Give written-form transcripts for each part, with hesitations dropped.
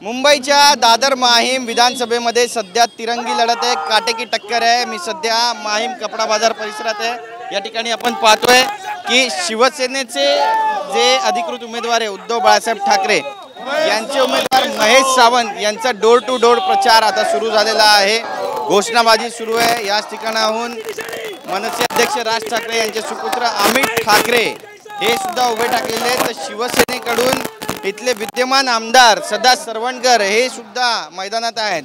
मुंबईच्या दादर माहीम विधानसभेमध्ये सध्या तिरंगी लढत आहे, काटेकी टक्कर आहे। मी सध्या माहीम कपडा बाजार परिसरात आहे। या ठिकाणी आपण पाहतोय की शिवसेनेचे जे अधिकृत उमेदवार आहे उद्धव बाळासाहेब ठाकरे यांचे उमेदवार महेश सावंत यांचा डोर टू डोर प्रचार आता सुरू झालेला आहे। घोषणाबाजी सुरू आहे। याच ठिकाणाहून मनसे अध्यक्ष राज ठाकरे यांचे सुपुत्र अमित ठाकरे हे सुद्धा उभे ठाकलेले आहेत। तर शिवसेनेकडून इथले विद्यमान आमदार सदा सरवणकर हे सुद्धा मैदानात आहेत।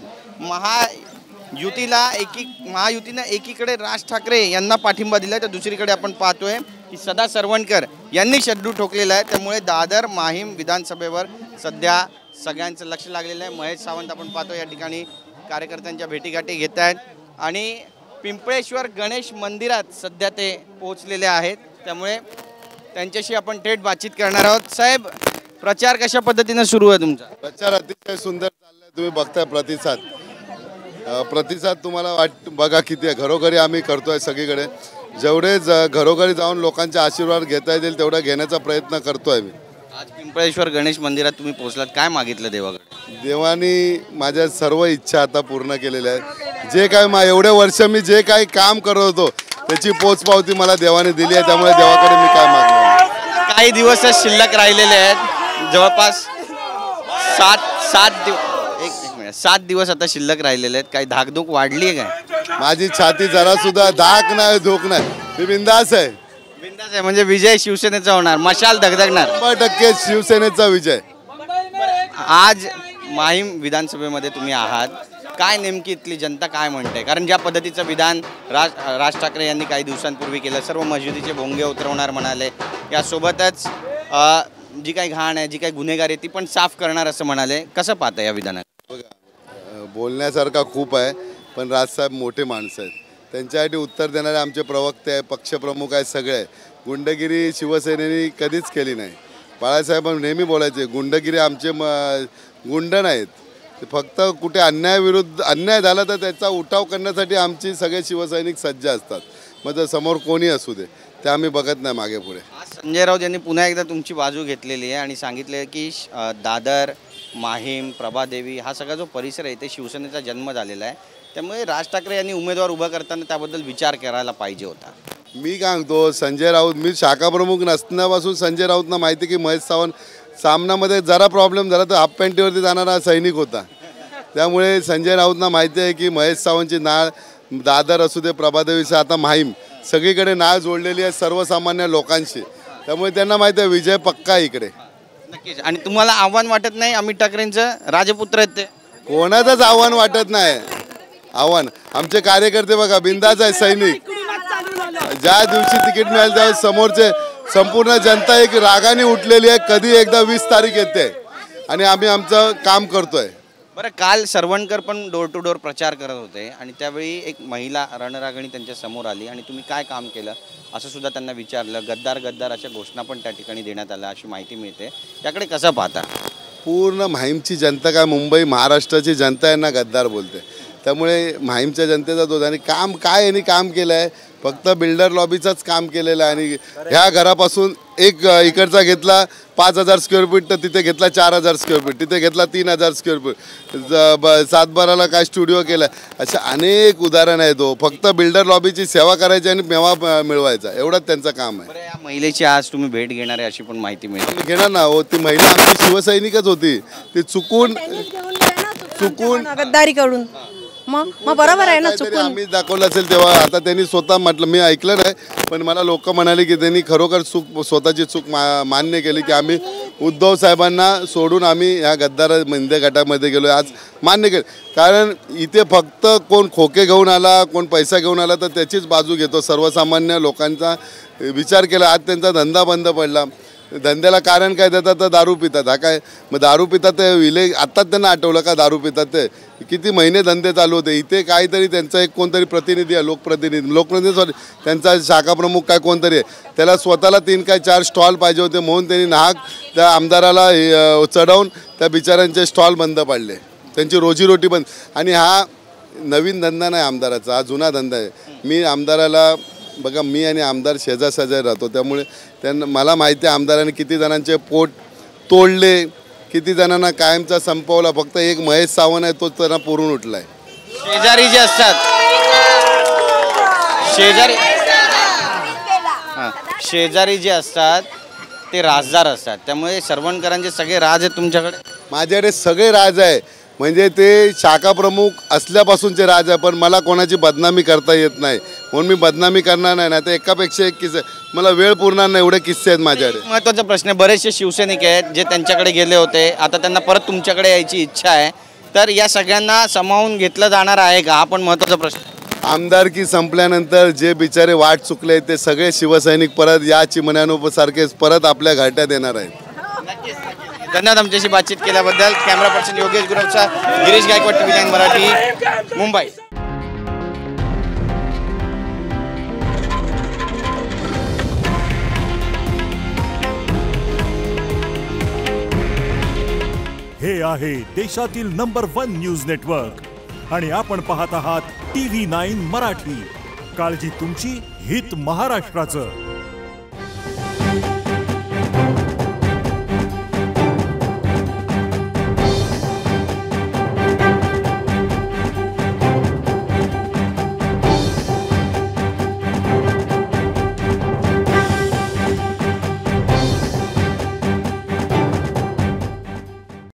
महायुतीने एकीकडे राज ठाकरे यांना पाठिंबा दिलाय तर दुसरीकडे आपण पाहतोय की सदा सरवणकर यांनी शड्डू ठोकलेला आहे। त्यामुळे दादर माहीम विधानसभेवर सध्या सगळ्यांचं लक्ष लागलेलं आहे। महेश सावंत आपण पाहतो या ठिकाणी कार्यकर्त्यांच्या भेटीगाठी घेत आहेत आणि पिंपळेश्वर गणेश मंदिरात सध्या ते पोहोचलेले आहेत। त्यामुळे त्यांच्याशी आपण थेट बातचीत करणार आहोत। साहेब, प्रचार कशा पद्धतीने सुरू आहे तुमचा? प्रचार अतिशय सुंदर चाललाय। तुम्ही बघताय प्रतिसाद तुम्हाला बघा किती आहे। घरोघरी आम्ही करतोय, सगळीकडे जेवढे घरोघरी जाऊन लोकांचे आशीर्वाद घेता येतील तेवढा घेण्याचा प्रयत्न करतोय मी। आज पिंपळेश्वर गणेश मंदिरात तुम्ही पोहोचलात, काय मागितलं देवाकडे? देवानी माझ्या सर्व इच्छा आता पूर्ण केलेल्या आहेत। जे काय एवढे वर्ष मी जे काही काम करत होतो त्याची पोचपावती मला देवाने दिली आहे। त्यामुळे देवाकडे मी काय मागणार? काही दिवस शिल्लक राहिलेले आहेत, जवळपास 7 दिवस आता शिल्लक राहिलेले आहेत। काही धाकधूक वाढली आहे काय? माझी छाती जरा सुद्धा धाक नाही, धूक नाही, मी बिंदास आहे। बिंदास आहे म्हणजे विजय शिवसेनेचा होणार, मशाल धगधगणार। 100% शिवसेनेचा विजय। आज माहीम विधानसभेमध्ये तुम्ही आहात, काय नेमकी इथली जनता काय म्हणते? कारण ज्या पद्धतीचं विधान राज ठाकरे यांनी काही दिवसांपूर्वी केलं, सर्व मशिदीचे भोंगे उतरवणार म्हणाले, यासोबतच जी काही घाण आहे, जी काही गुन्हेगारी ती पण साफ करणार असं म्हणाले। कसं पाहता या विधानात? बोलण्यासारखा खूप आहे, पण राजसाहेब मोठे माणसं आहेत, त्यांच्यासाठी उत्तर देणारे आमचे प्रवक्ते आहे, पक्षप्रमुख आहे, सगळे। गुंडगिरी शिवसेनेने कधीच केली नाही। बाळासाहेब नेहमी बोलायचे गुंडगिरी आमचे गुंड नाहीत, ते फक्त कुठे अन्याय झाला तर त्याचा उठाव करण्यासाठी आमची सगळे शिवसैनिक सज्ज असतात। मग समोर कोणी असू दे, ते आम्ही बघत नाही मागे पुढे। संजय राऊत यांनी पुन्हा एकदा तुमची बाजू घेतलेली आहे आणि सांगितले की दादर माहीम प्रभादेवी हा सगळा जो परिसर आहे ते शिवसेनेचा जन्म झालेला आहे। त्यामुळे राज ठाकरे यांनी उमेदवार उभा करताना त्याबद्दल विचार करायला पाहिजे होता। मी काय सांगतो, संजय राऊत, मी शाखा प्रमुख नसण्यापासून संजय राऊतना माहिती की महेश सावंत सामनामध्ये जरा प्रॉब्लेम झाला तर हाफ पॅन्टीवरती जाणारा सैनिक होता। त्यामुळे संजय राऊतना माहिती आहे की महेश सावंतची नाळ दादर असू दे, प्रभादेवीचे आता माहीम सगळीकडे नाळ जोडलेली आहे सर्वसामान्य लोकांशी। त्यामुळे त्यांना माहिती आहे विजय पक्का इकडे। नक्कीच। आणि तुम्हाला आव्हान वाटत नाही अमित ठाकरेंचं? राजपुत्र आहेत ते, कोणाचंच आव्हान वाटत नाही। आव्हान आमचे कार्यकर्ते बघा बिंदास आहे, सैनिक। ज्या दिवशी तिकीट मिळेल त्यावेळेस समोरचे संपूर्ण जनता एक रागाने उठलेली आहे। कधी एकदा 20 तारीख येते आणि आम्ही आमचं काम करतोय। बरं, काल सरवणकर पण डोर टू डोर प्रचार करत होते आणि त्यावेळी एक महिला रणरागिणी त्यांच्या समोर आली आणि तुम्ही काय काम केलं असं सुद्धा त्यांना विचारलं। गद्दार अशा घोषणा पण त्या ठिकाणी देण्यात आल्या अशी माहिती मिळते। त्याकडे कसं पाहता? पूर्ण माहीमची जनता काय, मुंबई महाराष्ट्राची जनता यांना गद्दार बोलते। त्यामुळे माहीमच्या जनतेचा दोष। आणि काम काय यांनी काम केलं आहे, फक्त बिल्डर लॉबीचंच काम केलेलं आहे। आणि ह्या घरापासून एक इकडचा घेतला 5000 स्क्वेअर फीट तर तिथे घेतला 4000 स्क्वेअर फीट, तिथे घेतला 3000 स्क्वेअर फीट, सातबाराला काय स्टुडिओ केला। अशा अनेक उदाहरण आहेत। फक्त बिल्डर लॉबीची सेवा करायची आणि मेवा मिळवायचा, एवढंच त्यांचं काम आहे। या महिलेची आज तुम्ही भेट घेणार आहे अशी पण माहिती मिळते? घेणार ना हो, ती महिला आमची शिवसैनिकच होती, ती चुकून गद्दारी कडून मग बरोबर आहे ना, चुकून आम्ही दाखवलं असेल तेव्हा। आता त्यांनी स्वतः म्हटलं, मी ऐकलं नाही पण मला लोक म्हणाले की त्यांनी खरोखर स्वतःची चूक मान्य केली की आम्ही उद्धव साहेबांना सोडून आम्ही ह्या गद्दार मंदे गटामध्ये गेलो। आज मान्य केलं, कारण इथे फक्त कोण खोके घेऊन आला, कोण पैसा घेऊन आला तर त्याचीच बाजू घेतो। सर्वसामान्य लोकांचा विचार केला। आज त्यांचा धंदा बंद पडला, धंद्याला कारण काय देतात तर दारू पितात। हा काय मग दारू पितात ते आत्ताच त्यांना आठवलं का दारू पितात? ते किती महिने धंदे चालू होते। इथे काहीतरी त्यांचा एक कोणतरी प्रतिनिधी आहे, लोकप्रतिनिधी त्यांचा शाखा प्रमुख काय कोणतरी आहे, त्याला स्वतःला 3 काय 4 स्टॉल पाहिजे होते म्हणून त्यांनी नाहक त्या आमदाराला चढवून त्या बिचाऱ्यांचे स्टॉल बंद पाडले, त्यांची रोजीरोटी बंद। आणि हा नवीन धंदा नाही आमदाराचा, हा जुना धंदा आहे। मी आमदाराला बघा, मी आणि आमदार शेजारी राहतो, त्यामुळे त्यांना मला माहिती आहे आमदारांनी किती जणांचे पोट तोडले, किती जणांना कायमचा संपवला. फक्त एक महेश सावंत आहे, तो त्यांना पुरून उठलाय. शेजारी जे असतात शेजारी जे असतात ते राजदार असतात, त्यामुळे सरवणकरांचे सगळे राज आहेत तुमच्याकडे. माझ्याकडे सगळे राज आहे, म्हणजे ते शाखा प्रमुख असल्यापासूनचे राज आहे. पण मला कोणाची बदनामी करता येत नाही, म्हणून मी बदनामी करणार नाही. तर एकापेक्षा एक किस्से, मला वेळ पुरणार नाही एवढे किस्से आहेत माझ्याकडे. महत्त्वाचा प्रश्न आहे, बरेचसे शिवसैनिक आहेत जे त्यांच्याकडे गेले होते, आता त्यांना परत तुमच्याकडे यायची इच्छा आहे, तर या सगळ्यांना सामावून घेतलं जाणार आहे का, हा पण महत्त्वाचा प्रश्न आहे. आमदारकी संपल्यानंतर जे बिचारे वाट चुकले ते सगळे शिवसैनिक परत या चिमण्यासारखेच परत आपल्या घाट्यात येणार आहेत. धन्यवाद आमच्याशी बातचीत केल्याबद्दल. कॅमेरा पर्सन योगेश गुरवचा, गिरीश गायकवाड, TV9 मराठी, मुंबई. हे आहे देशातील नंबर 1 न्यूज नेटवर्क आणि आपण पाहत आहात TV9 मराठी. काळजी तुमची, हित महाराष्ट्राचं.